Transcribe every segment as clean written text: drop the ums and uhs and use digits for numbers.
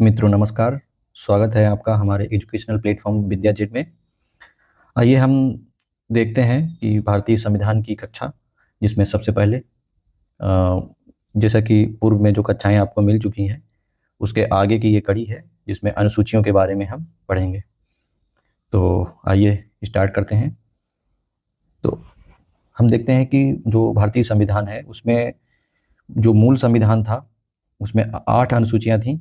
मित्रों नमस्कार। स्वागत है आपका हमारे एजुकेशनल प्लेटफॉर्म विद्याजिट में। आइए हम देखते हैं कि भारतीय संविधान की कक्षा, जिसमें सबसे पहले जैसा कि पूर्व में जो कक्षाएं आपको मिल चुकी हैं, उसके आगे की ये कड़ी है जिसमें अनुसूचियों के बारे में हम पढ़ेंगे। तो आइए स्टार्ट करते हैं। तो हम देखते हैं कि जो भारतीय संविधान है उसमें जो मूल संविधान था उसमें 8 अनुसूचियाँ थीं,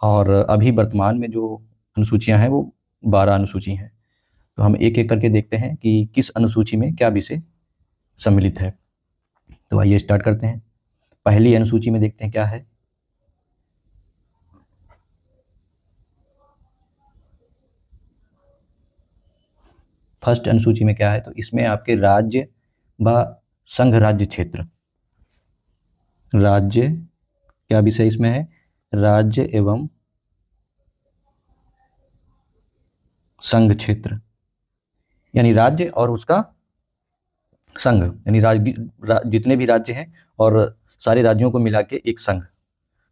और अभी वर्तमान में जो अनुसूचियां हैं वो 12 अनुसूची हैं। तो हम एक एक करके देखते हैं कि किस अनुसूची में क्या विषय सम्मिलित है। तो आइए स्टार्ट करते हैं। पहली अनुसूची में देखते हैं क्या है। फर्स्ट अनुसूची में क्या है, तो इसमें आपके राज्य व संघ राज्य क्षेत्र, राज्य क्या विषय इसमें है, राज्य एवं संघ क्षेत्र, यानी राज्य और उसका संघ, यानी जितने भी राज्य हैं और सारे राज्यों को मिला के एक संघ।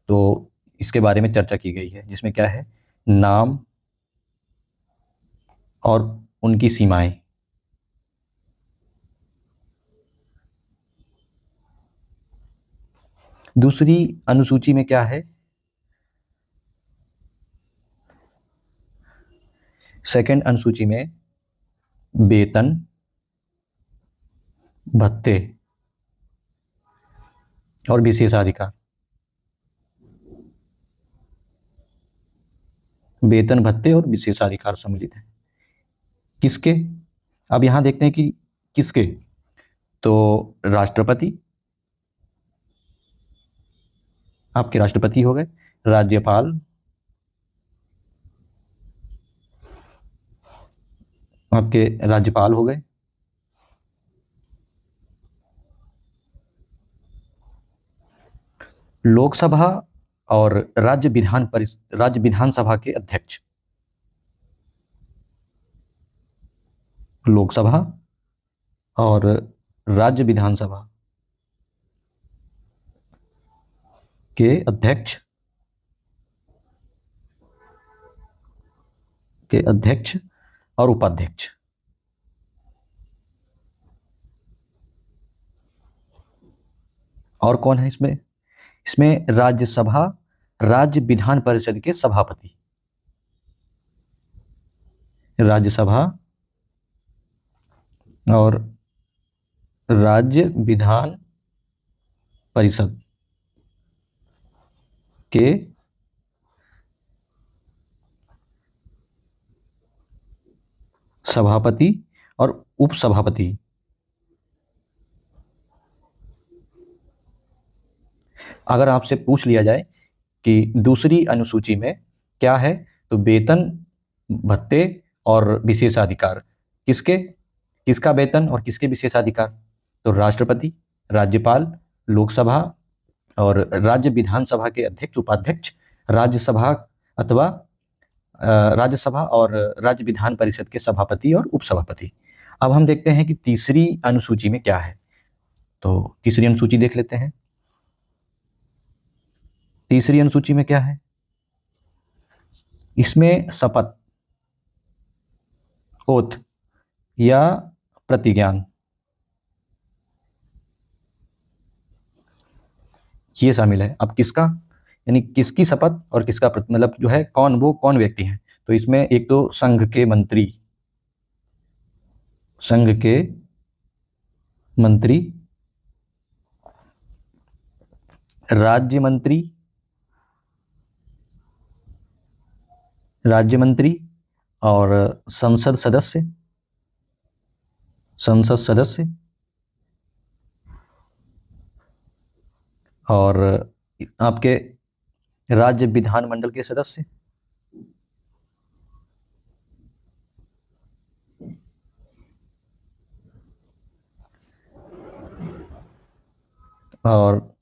तो इसके बारे में चर्चा की गई है, जिसमें क्या है, नाम और उनकी सीमाएं। दूसरी अनुसूची में क्या है, सेकंड अनुसूची में वेतन, भत्ते और विशेषाधिकार। वेतन, भत्ते और विशेषाधिकार सम्मिलित है। किसके? अब यहां देखते हैं कि किसके। तो राष्ट्रपति, आपके राष्ट्रपति हो गए, राज्यपाल, आपके राज्यपाल हो गए, लोकसभा और राज्य विधानसभा के अध्यक्ष, लोकसभा और राज्य विधानसभा के अध्यक्ष और उपाध्यक्ष। और कौन है इसमें? इसमें राज्यसभा, राज्य विधान परिषद के सभापति, राज्यसभा और राज्य विधान परिषद के सभापति और उपसभापति। अगर आपसे पूछ लिया जाए कि दूसरी अनुसूची में क्या है, तो वेतन, भत्ते और विशेषाधिकार। किसका वेतन और किसके विशेषाधिकार? तो राष्ट्रपति, राज्यपाल, लोकसभा और राज्य विधानसभा के अध्यक्ष उपाध्यक्ष, राज्यसभा अथवा राज्यसभा और राज्य विधान परिषद के सभापति और उपसभापति। अब हम देखते हैं कि तीसरी अनुसूची में क्या है। तो तीसरी अनुसूची देख लेते हैं। तीसरी अनुसूची में क्या है, इसमें शपथ, ओथ या प्रतिज्ञान, ये शामिल है। अब किसका, यानी किसकी शपथ और किसका मतलब जो है कौन व्यक्ति है। तो इसमें एक तो संघ के मंत्री, राज्य मंत्री और संसद सदस्य और आपके राज्य विधानमंडल के सदस्य और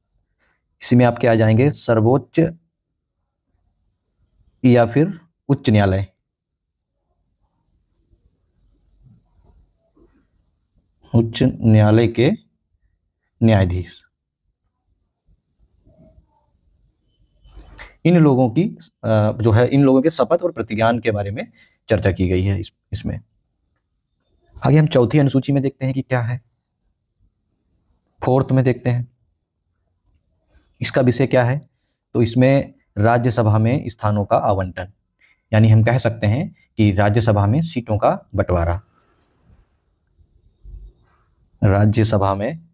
इसी में आपके आ जाएंगे सर्वोच्च या फिर उच्च न्यायालय, उच्च न्यायालय के न्यायाधीश। इन लोगों की जो है इन लोगों के शपथ और प्रतिज्ञान के बारे में चर्चा की गई है इसमें। आगे हम चौथी अनुसूची में देखते हैं कि क्या है। फोर्थ में देखते हैं इसका विषय क्या है। तो इसमें राज्यसभा में स्थानों का आवंटन, यानी हम कह सकते हैं कि राज्यसभा में सीटों का बंटवारा। राज्यसभा में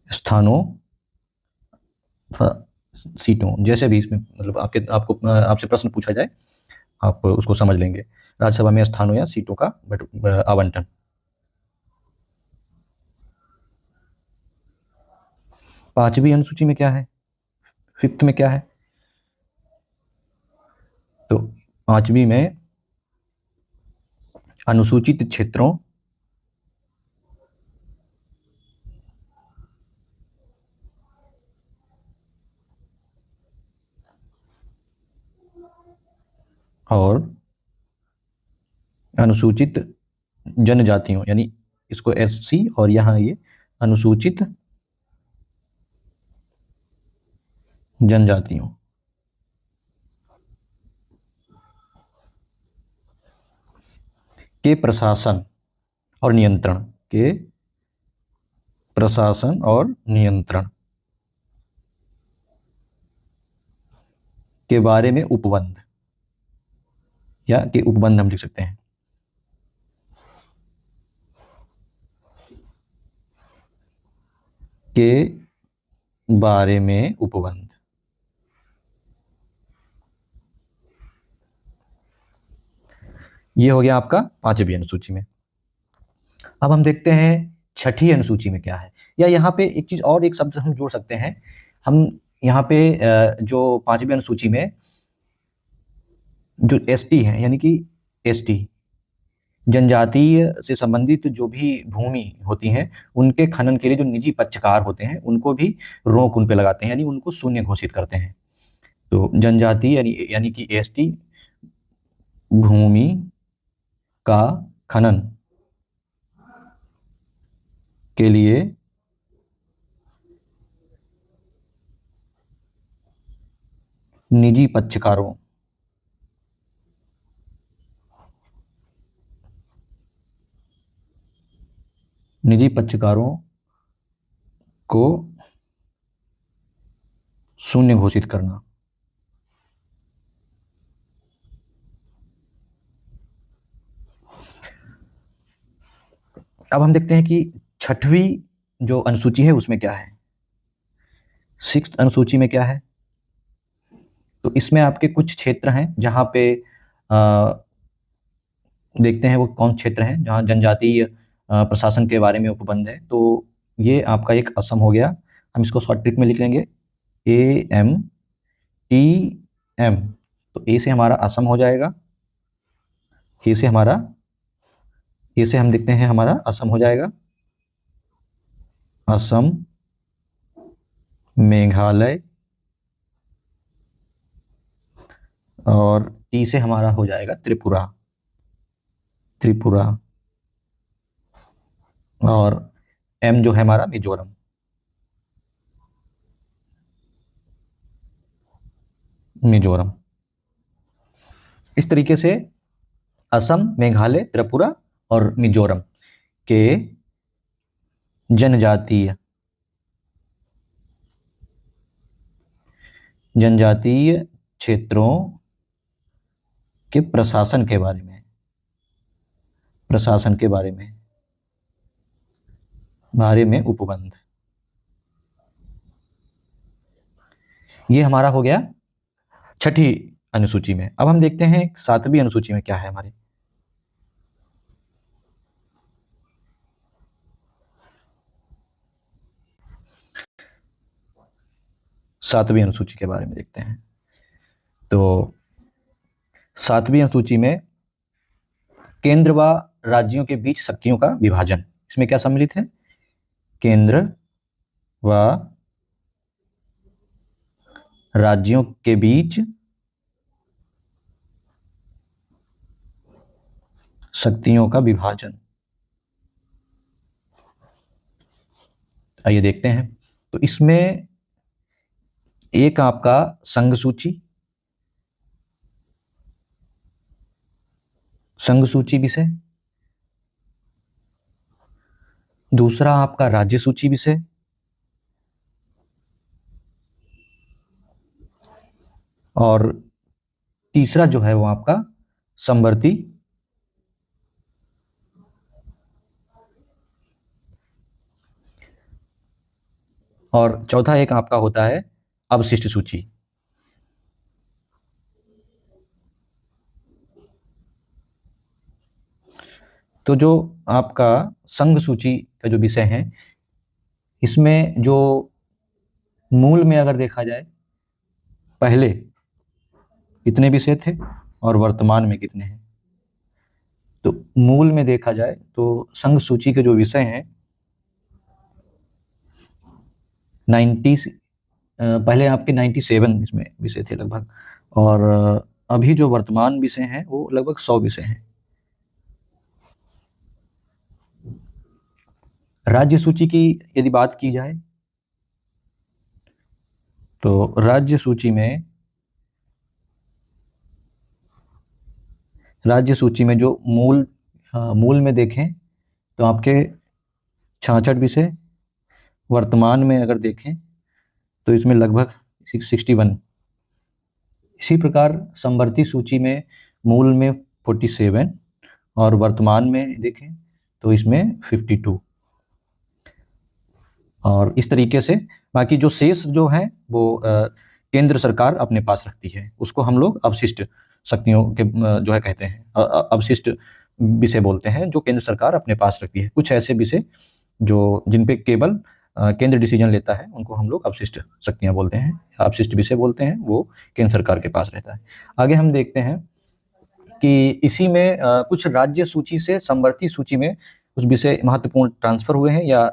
स्थानों, सीटों, जैसे भी इसमें मतलब आपसे प्रश्न पूछा जाए आप उसको समझ लेंगे। राज्यसभा में स्थानों या सीटों का आवंटन। पांचवी अनुसूची में क्या है, फिफ्थ में क्या है। तो पांचवी में अनुसूचित क्षेत्रों और अनुसूचित जनजातियों, यानी इसको एससी और यहाँ ये अनुसूचित जनजातियों के प्रशासन और नियंत्रण, के प्रशासन और नियंत्रण के बारे में उपबंध, या के उपबंध हम लिख सकते हैं। के बारे में उपबंध। ये हो गया आपका पांचवी अनुसूची में। अब हम देखते हैं छठी अनुसूची में क्या है। या यहाँ पे एक चीज और, एक शब्द हम जोड़ सकते हैं। हम यहाँ पे जो पांचवी अनुसूची में जो एसटी है, यानी कि एसटी जनजातीय से संबंधित जो भी भूमि होती हैं उनके खनन के लिए जो निजी पक्षकार होते हैं उनको भी रोक उन पे लगाते हैं, यानी उनको शून्य घोषित करते हैं। तो जनजातीय यानी कि एसटी भूमि का खनन के लिए निजी पक्षकारों को शून्य घोषित करना। अब हम देखते हैं कि छठवीं जो अनुसूची है उसमें क्या है। सिक्स्थ अनुसूची में क्या है। तो इसमें आपके कुछ क्षेत्र हैं जहां पे देखते हैं वो कौन क्षेत्र हैं जहां जनजातीय प्रशासन के बारे में उपबंध है। तो ये आपका एक असम हो गया, हम इसको शॉर्ट ट्रिक में लिख लेंगे AMTM। तो ए से हमारा असम हो जाएगा, ए से हमारा, ए से हम देखते हैं हमारा असम हो जाएगा, असम, मेघालय, और टी से हमारा हो जाएगा त्रिपुरा, त्रिपुरा, और एम जो है हमारा मिजोरम, मिजोरम। इस तरीके से असम, मेघालय, त्रिपुरा और मिजोरम के जनजातीय क्षेत्रों के प्रशासन के बारे में, प्रशासन के बारे में उपबंध। ये हमारा हो गया छठी अनुसूची में। अब हम देखते हैं सातवीं अनुसूची में क्या है हमारे। सातवीं अनुसूची के बारे में देखते हैं। तो सातवीं अनुसूची में केंद्र व राज्यों के बीच शक्तियों का विभाजन, इसमें क्या सम्मिलित है। केंद्र व राज्यों के बीच शक्तियों का विभाजन। आइए देखते हैं। तो इसमें एक आपका संघ सूची, संघ सूची विषय, दूसरा आपका राज्य सूची विषय, और तीसरा जो है वो आपका समवर्ती, और चौथा एक आपका होता है अवशिष्ट सूची। तो जो आपका संघ सूची का जो विषय है, इसमें जो मूल में अगर देखा जाए पहले कितने विषय थे और वर्तमान में कितने हैं, तो मूल में देखा जाए तो संघ सूची के जो विषय हैं 90, पहले आपके 97 इसमें विषय थे लगभग, और अभी जो वर्तमान विषय हैं वो लगभग 100 विषय हैं। राज्य सूची की यदि बात की जाए तो राज्य सूची में, राज्य सूची में जो मूल में देखें तो आपके 66 विषय, वर्तमान में अगर देखें तो इसमें लगभग 61। इसी प्रकार समवर्ती सूची में मूल में 47 और वर्तमान में देखें तो इसमें 52। और इस तरीके से बाकी जो शेष जो हैं वो केंद्र सरकार अपने पास रखती है, उसको हम लोग अवशिष्ट शक्तियों के जो है कहते हैं, अवशिष्ट विषय बोलते हैं, जो केंद्र सरकार अपने पास रखती है। कुछ ऐसे विषय जो जिन पे केवल केंद्र डिसीजन लेता है उनको हम लोग अवशिष्ट शक्तियां बोलते हैं, अवशिष्ट विषय बोलते हैं, वो केंद्र सरकार के पास रहता है। आगे हम देखते हैं कि इसी में कुछ राज्य सूची से समवर्ती सूची में कुछ विषय महत्वपूर्ण ट्रांसफर हुए हैं या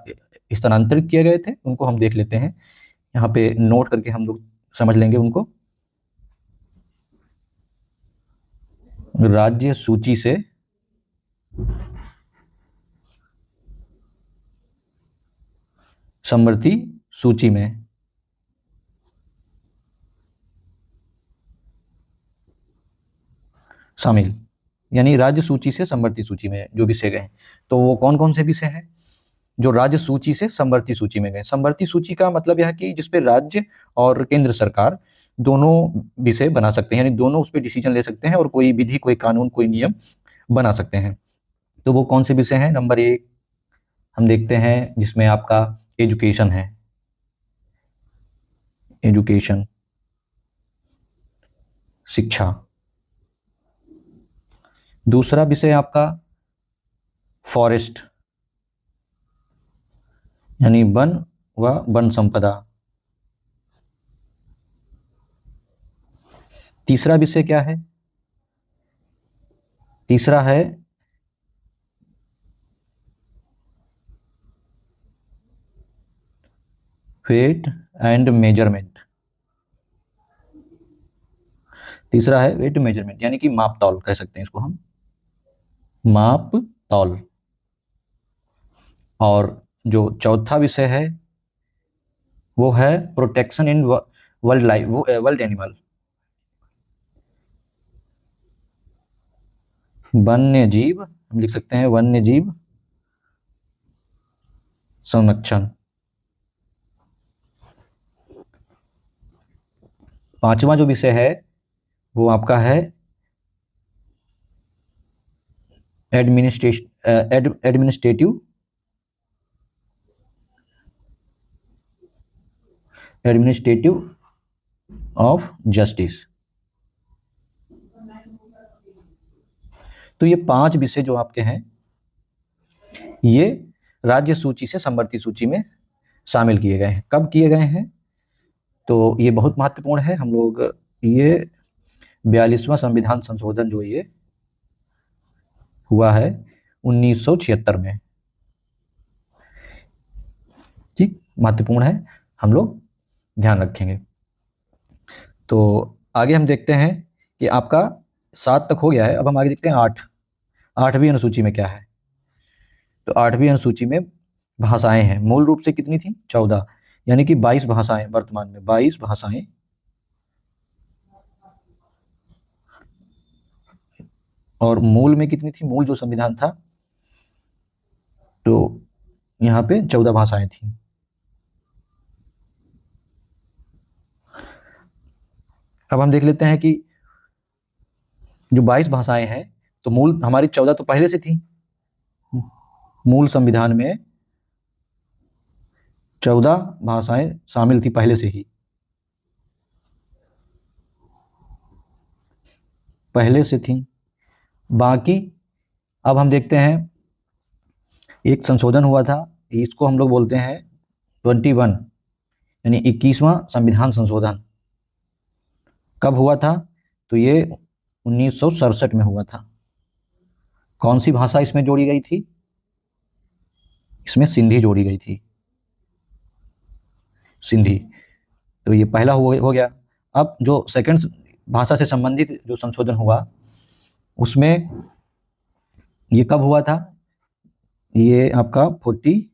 स्थानांतरित किए गए थे, उनको हम देख लेते हैं। यहाँ पे नोट करके हम लोग समझ लेंगे उनको। राज्य सूची से समवर्ती सूची में शामिल, यानी राज्य सूची से समवर्ती सूची में जो विषय गए, तो वो कौन कौन से विषय हैं जो राज्य सूची से समवर्ती सूची में गए। समवर्ती सूची का मतलब यह कि जिसपे राज्य और केंद्र सरकार दोनों विषय बना सकते हैं, यानी दोनों उस पर डिसीजन ले सकते हैं और कोई विधि, कोई कानून, कोई नियम बना सकते हैं। तो वो कौन से विषय हैं? नंबर 1 हम देखते हैं जिसमें आपका एजुकेशन है, एजुकेशन, शिक्षा। दूसरा विषय आपका फॉरेस्ट, यानी वन व वन संपदा। तीसरा विषय क्या है? तीसरा है वेट एंड मेजरमेंट। तीसरा है वेट मेजरमेंट, यानी कि माप तौल कह सकते हैं इसको हम, माप तौल। और जो चौथा विषय है वो है protection in world life, world animal, वन्य जीव, हम लिख सकते हैं वन्य जीव संरक्षण। पांचवा जो विषय है वो आपका है एडमिनिस्ट्रेटिव, एडमिनिस्ट्रेटिव ऑफ जस्टिस। तो ये 5 विषय जो आपके हैं ये राज्य सूची से समवर्ती सूची में शामिल किए गए हैं। कब किए गए हैं? तो ये बहुत महत्वपूर्ण है। हम लोग ये 42वां संविधान संशोधन जो ये हुआ है 1976 में, ठीक, महत्वपूर्ण है, हम लोग ध्यान रखेंगे। तो आगे हम देखते हैं कि आपका 7 तक हो गया है। अब हम आगे देखते हैं 8, 8वीं अनुसूची में क्या है। तो 8वीं अनुसूची में भाषाएं हैं। मूल रूप से कितनी थी? 14, यानी कि 22 भाषाएं, वर्तमान में 22 भाषाएं। और मूल में कितनी थी? मूल जो संविधान था तो यहाँ पे 14 भाषाएं थी। अब हम देख लेते हैं कि जो 22 भाषाएं हैं, तो मूल हमारी 14 तो पहले से थी। मूल संविधान में 14 भाषाएं शामिल थी पहले से ही, पहले से थी। बाकी अब हम देखते हैं, एक संशोधन हुआ था, इसको हम लोग बोलते हैं 21, यानी 21वां संविधान संशोधन। कब हुआ था? तो ये 1967 में हुआ था। कौन सी भाषा इसमें जोड़ी गई थी? इसमें सिंधी जोड़ी गई थी, सिंधी। तो ये पहला हो गया। अब जो सेकंड भाषा से संबंधित जो संशोधन हुआ, उसमें ये कब हुआ था? ये आपका 40,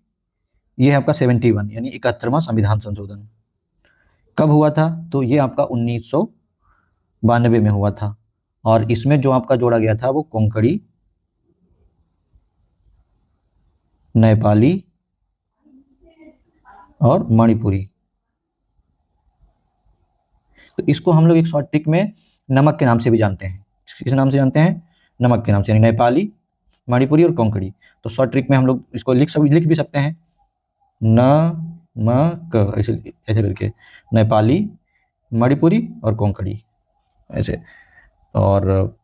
ये आपका 71, यानी 71वां संविधान संशोधन कब हुआ था? तो ये आपका 1992 में हुआ था। और इसमें जो आपका जोड़ा गया था वो कोंकणी, नेपाली और मणिपुरी। तो इसको हम लोग एक शॉर्ट ट्रिक में नमक के नाम से भी जानते हैं। किस नाम से जानते हैं? नमक के नाम से, यानी नेपाली, मणिपुरी और कोंकणी। तो शॉर्ट ट्रिक में हम लोग इसको लिख भी सकते हैं, नमक, ऐसे ऐसे करके, नेपाली, मणिपुरी और कोंकणी, ऐसे। और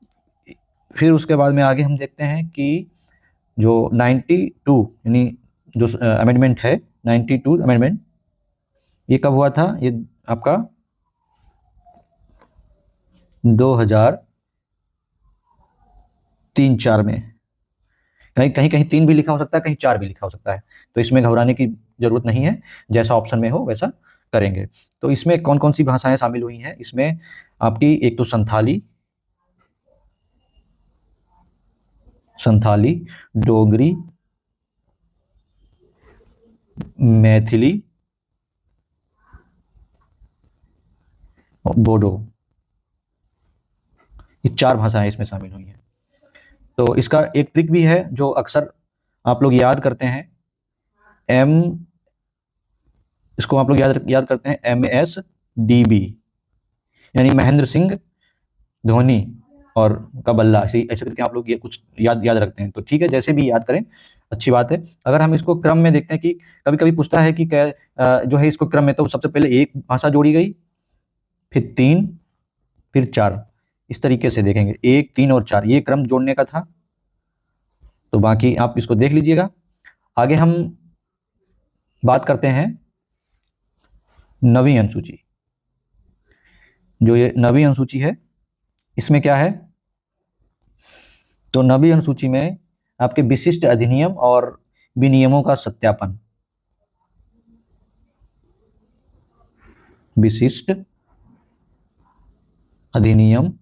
फिर उसके बाद में आगे हम देखते हैं कि जो 92, यानी जो अमेंडमेंट है, 92 अमेंडमेंट, ये कब हुआ था? ये आपका 2003-4 में। कहीं कहीं कहीं 3 भी लिखा हो सकता है, कहीं 4 भी लिखा हो सकता है, तो इसमें घबराने की जरूरत नहीं है, जैसा ऑप्शन में हो वैसा करेंगे। तो इसमें कौन कौन सी भाषाएं शामिल हुई हैं? इसमें आपकी एक तो संथाली, डोगरी, मैथिली और बोडो, ये 4 भाषाएं इसमें शामिल हुई हैं। तो इसका एक ट्रिक भी है जो अक्सर आप लोग याद करते हैं, इसको आप लोग याद करते हैं, MSDB, यानी महेंद्र सिंह धोनी और का बल्ला, ऐसे करके आप लोग ये कुछ याद रखते हैं। तो ठीक है, जैसे भी याद करें, अच्छी बात है। अगर हम इसको क्रम में देखते हैं कि कभी कभी पूछता है कि जो है इसको क्रम में, तो सबसे पहले एक भाषा जोड़ी गई, फिर 3, फिर 4, इस तरीके से देखेंगे। 1, 3 और 4, ये क्रम जोड़ने का था। तो बाकी आप इसको देख लीजिएगा। आगे हम बात करते हैं नवीं अनुसूची। जो ये नवीं अनुसूची है, इसमें क्या है? तो नवीं अनुसूची में आपके विशिष्ट अधिनियम और विनियमों का सत्यापन, विशिष्ट अधिनियम,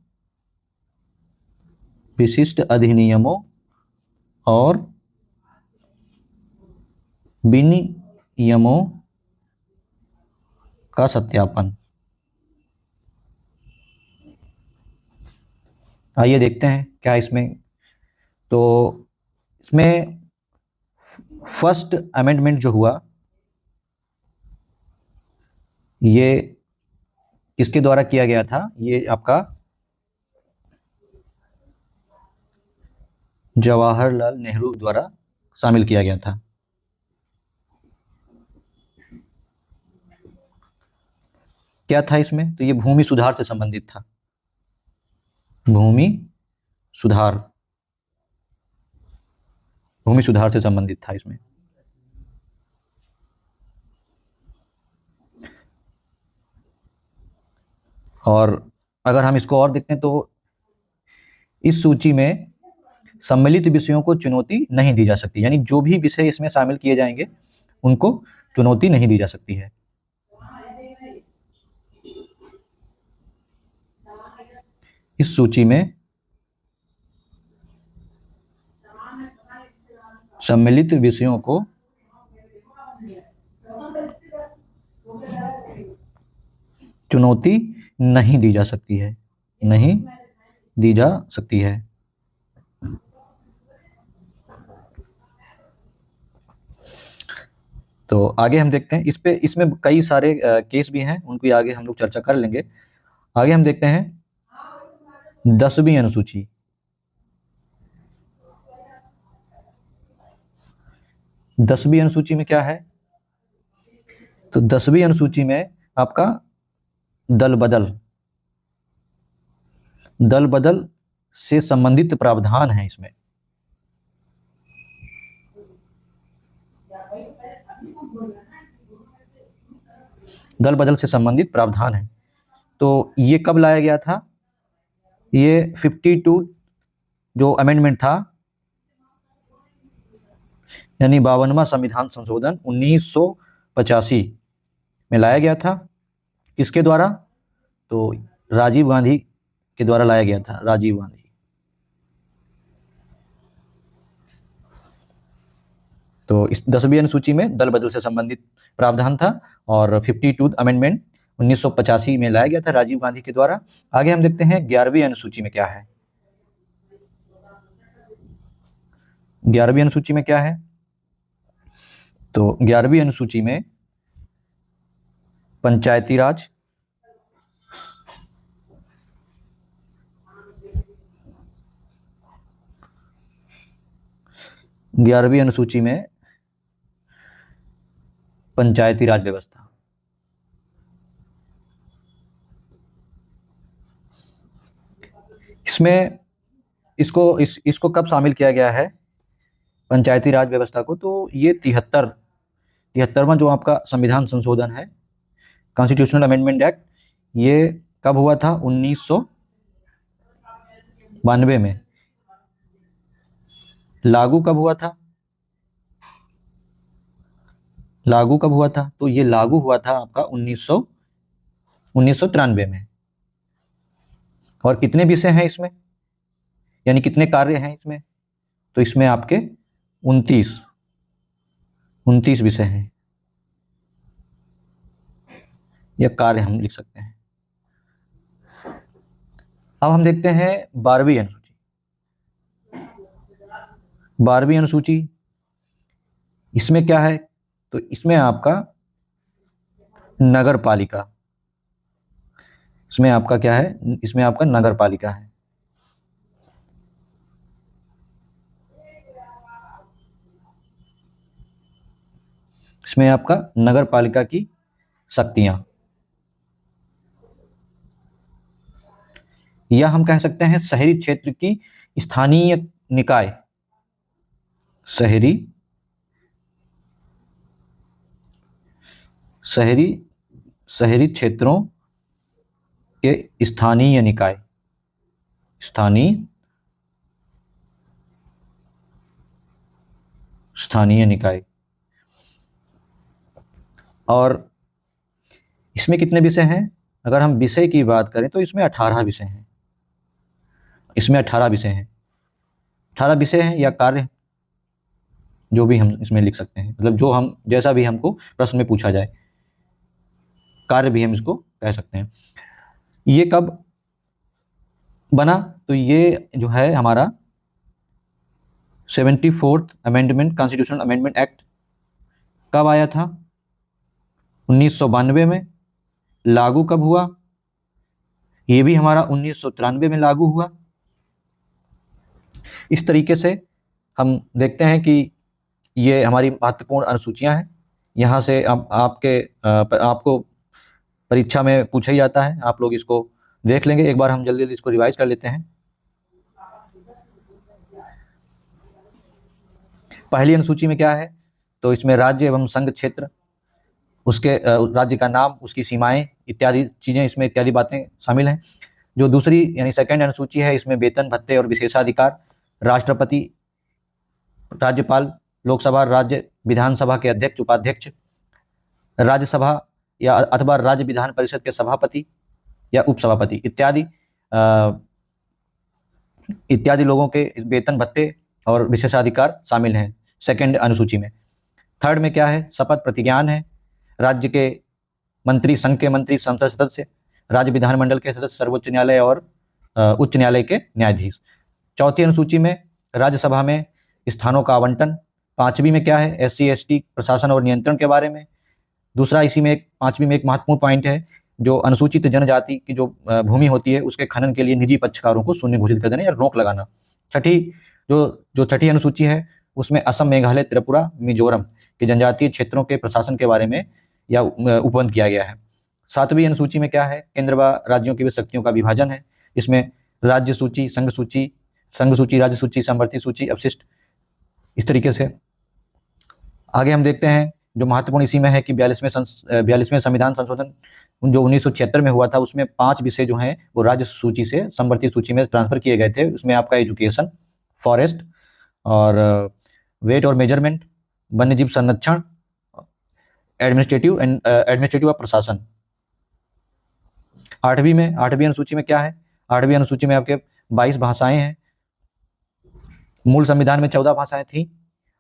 विशिष्ट अधिनियमों और विनियमों का सत्यापन। आइए देखते हैं क्या इसमें। तो इसमें फर्स्ट अमेंडमेंट जो हुआ, ये किसके द्वारा किया गया था? ये आपका जवाहरलाल नेहरू द्वारा शामिल किया गया था। क्या था इसमें? तो ये भूमि सुधार से संबंधित था, भूमि सुधार, भूमि सुधार से संबंधित था इसमें। और अगर हम इसको और देखते हैं तो इस सूची में सम्मिलित विषयों को चुनौती नहीं दी जा सकती, यानी जो भी विषय इसमें शामिल किए जाएंगे उनको चुनौती नहीं दी जा सकती है। इस सूची में सम्मिलित विषयों को चुनौती नहीं दी जा सकती है, नहीं दी जा सकती है। तो आगे हम देखते हैं इसमें कई सारे केस भी हैं, उनकी आगे हम लोग चर्चा कर लेंगे। आगे हम देखते हैं 10वीं अनुसूची। 10वीं अनुसूची में क्या है? तो 10वीं अनुसूची में आपका दल बदल से संबंधित प्रावधान है। इसमें दल बदल से संबंधित प्रावधान है। तो ये कब लाया गया था? ये 52 जो अमेंडमेंट था, यानी 52वां संविधान संशोधन 1985 में लाया गया था। किसके द्वारा? तो राजीव गांधी के द्वारा लाया गया था, राजीव गांधी। तो इस 10वीं अनुसूची में दल बदल से संबंधित प्रावधान था और 52 अमेंडमेंट 1985 में लाया गया था राजीव गांधी के द्वारा। आगे हम देखते हैं 11वीं अनुसूची में क्या है। 11वीं अनुसूची में क्या है? तो 11वीं अनुसूची में पंचायती राज, ग्यारहवीं अनुसूची में पंचायती राज व्यवस्था। इसमें इसको कब शामिल किया गया है पंचायती राज व्यवस्था को? तो ये 73वां जो आपका संविधान संशोधन है, कॉन्स्टिट्यूशनल अमेंडमेंट एक्ट, ये कब हुआ था? 1992 में। लागू कब हुआ था? तो ये लागू हुआ था आपका 1993 में। और कितने विषय हैं इसमें, यानी कितने कार्य हैं इसमें? तो इसमें आपके 29 विषय हैं, या कार्य हम लिख सकते हैं। अब हम देखते हैं 12वीं अनुसूची। 12वीं अनुसूची इसमें क्या है? तो इसमें आपका नगर पालिका, इसमें आपका क्या है? इसमें आपका नगर पालिका है। इसमें आपका नगर पालिका की शक्तियां, या हम कह सकते हैं शहरी क्षेत्र की स्थानीय निकाय, शहरी क्षेत्रों के स्थानीय निकाय, स्थानीय निकाय। और इसमें कितने विषय हैं? अगर हम विषय की बात करें तो इसमें 18 विषय हैं। इसमें 18 विषय हैं, 18 विषय हैं या कार्य, जो भी हम इसमें लिख सकते हैं, मतलब जो हम जैसा भी हमको प्रश्न में पूछा जाए, कार्य भी हम इसको कह सकते हैं। ये कब बना? तो ये जो है हमारा 74th amendment, constitutional amendment act कब आया था? 1992 में। लागू कब हुआ? ये भी हमारा 1993 में लागू हुआ। इस तरीके से हम देखते हैं कि ये हमारी महत्वपूर्ण अनुसूचियां हैं। यहाँ से आपको परीक्षा में पूछा ही जाता है, आप लोग इसको देख लेंगे। एक बार हम जल्दी जल्दी इसको रिवाइज कर लेते हैं। पहली अनुसूची में क्या है? तो इसमें राज्य एवं संघ क्षेत्र, उसके राज्य का नाम, उसकी सीमाएं इत्यादि चीज़ें, इसमें इत्यादि बातें शामिल हैं। जो दूसरी यानी सेकंड अनुसूची है, इसमें वेतन भत्ते और विशेषाधिकार, राष्ट्रपति, राज्यपाल, लोकसभा, राज्य विधानसभा के अध्यक्ष, उपाध्यक्ष, राज्यसभा या अथवा राज्य विधान परिषद के सभापति या उपसभापति इत्यादि लोगों के वेतन भत्ते और विशेषाधिकार शामिल हैं सेकंड अनुसूची में। थर्ड में क्या है? शपथ प्रतिज्ञान है, राज्य के मंत्री, संघ के मंत्री, संसद सदस्य राज्य विधानमंडल के सदस्य, सर्वोच्च न्यायालय और उच्च न्यायालय के न्यायाधीश। चौथी अनुसूची में राज्यसभा में स्थानों का आवंटन। पांचवी में क्या है, SC ST प्रशासन और नियंत्रण के बारे में। दूसरा इसी में पांचवी में एक महत्वपूर्ण पॉइंट है, जो अनुसूचित जनजाति की जो भूमि होती है उसके खनन के लिए निजी पक्षकारों को शून्य घोषित कर देना या रोक लगाना। छठी जो छठी अनुसूची है उसमें असम, मेघालय, त्रिपुरा, मिजोरम के जनजातीय क्षेत्रों के प्रशासन के बारे में या उपबंध किया गया है। सातवीं अनुसूची में क्या है, केंद्र व राज्यों की शक्तियों का विभाजन है। इसमें राज्य सूची, संघ सूची, राज्य सूची, समवर्ती सूची, अपशिष्ट, इस तरीके से। आगे हम देखते हैं जो महत्वपूर्ण इसी में है कि 42वें संविधान संशोधन जो 1976 में हुआ था, उसमें 5 विषय जो हैं वो राज्य सूची से समवर्ती सूची में ट्रांसफर किए गए थे। उसमें आपका एजुकेशन, फॉरेस्ट और वेट और मेजरमेंट, वन्यजीव संरक्षण, एडमिनिस्ट्रेटिव और प्रशासन। आठवीं अनुसूची में क्या है, आठवीं अनुसूची में आपके 22 भाषाएं हैं। मूल संविधान में 14 भाषाएं थी।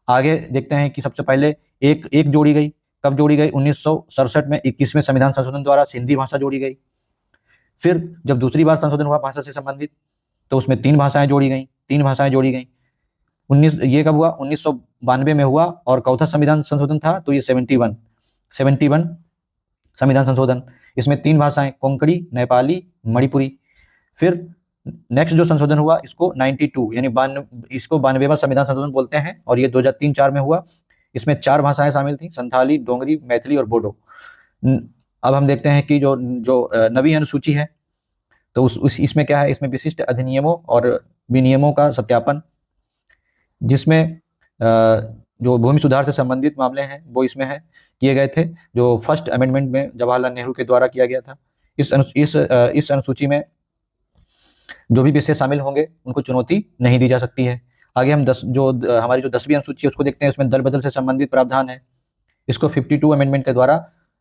आगे देखते हैं कि सबसे पहले एक जोड़ी गई। कब जोड़ी गई, 1967 में 21वें संविधान संशोधन द्वारा सिंधी भाषा जोड़ी गई। फिर जब दूसरी बार संशोधन हुआ भाषा से संबंधित, तो उसमें 3 भाषाएं जोड़ी गई। ये कब हुआ, 1992 में हुआ। और चौथा संविधान संशोधन था तो ये 71 संविधान संशोधन। इसमें 3 भाषाएं, कोंकणी, नेपाली, मणिपुरी। फिर नेक्स्ट जो संशोधन हुआ इसको 92 यानी 92वां संविधान संशोधन बोलते हैं, और ये 2003-4 में हुआ। इसमें 4 भाषाएं शामिल थी, संथाली, डोंगरी, मैथिली और बोडो। अब हम देखते हैं कि जो नवीं अनुसूची है तो इसमें क्या है, इसमें विशिष्ट अधिनियमों और विनियमों का सत्यापन, जिसमें जो भूमि सुधार से संबंधित मामले हैं वो इसमें है किए गए थे, जो फर्स्ट अमेंडमेंट में जवाहरलाल नेहरू के द्वारा किया गया था। इस अनुसूची में जो भी विषय शामिल होंगे उनको चुनौती नहीं दी जा सकती है। आगे हम हमारी जो 10वीं अनुसूची है उसको देखते हैं। उसमें दल बदल से संबंधित प्रावधान है। इसको 52 अमेंडमेंट के द्वारा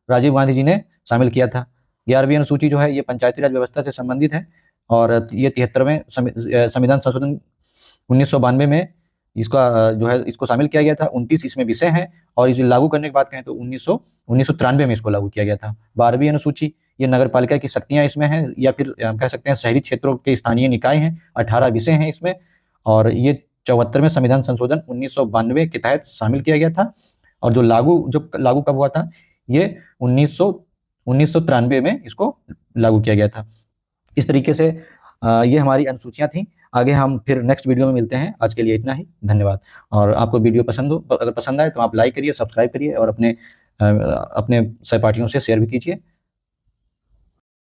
राजीव गांधी जी ने शामिल किया था। 11वीं अनुसूची जो है ये पंचायती राज व्यवस्था से संबंधित है, और ये 73वें संविधान संशोधन 1992 में इसका जो है इसको शामिल किया गया था। 29 इसमें विषय हैं, और इसे लागू करने की बात कहें तो 1993 में इसको लागू किया गया था। 12वीं अनुसूची ये नगर पालिका की शक्तियां इसमें हैं, या फिर हम कह सकते हैं शहरी क्षेत्रों के स्थानीय निकाय हैं। 18 विषय हैं इसमें, और ये 74वें संविधान संशोधन 1992 के तहत शामिल किया गया था। और जो लागू कब हुआ था, ये 1993 में इसको लागू किया गया था। इस तरीके से ये हमारी अनुसूचियां थी। आगे हम फिर नेक्स्ट वीडियो में मिलते हैं। आज के लिए इतना ही, धन्यवाद। और आपको वीडियो अगर पसंद आए तो आप लाइक करिए, सब्सक्राइब करिए, और अपने सहपाठियों से शेयर भी कीजिए।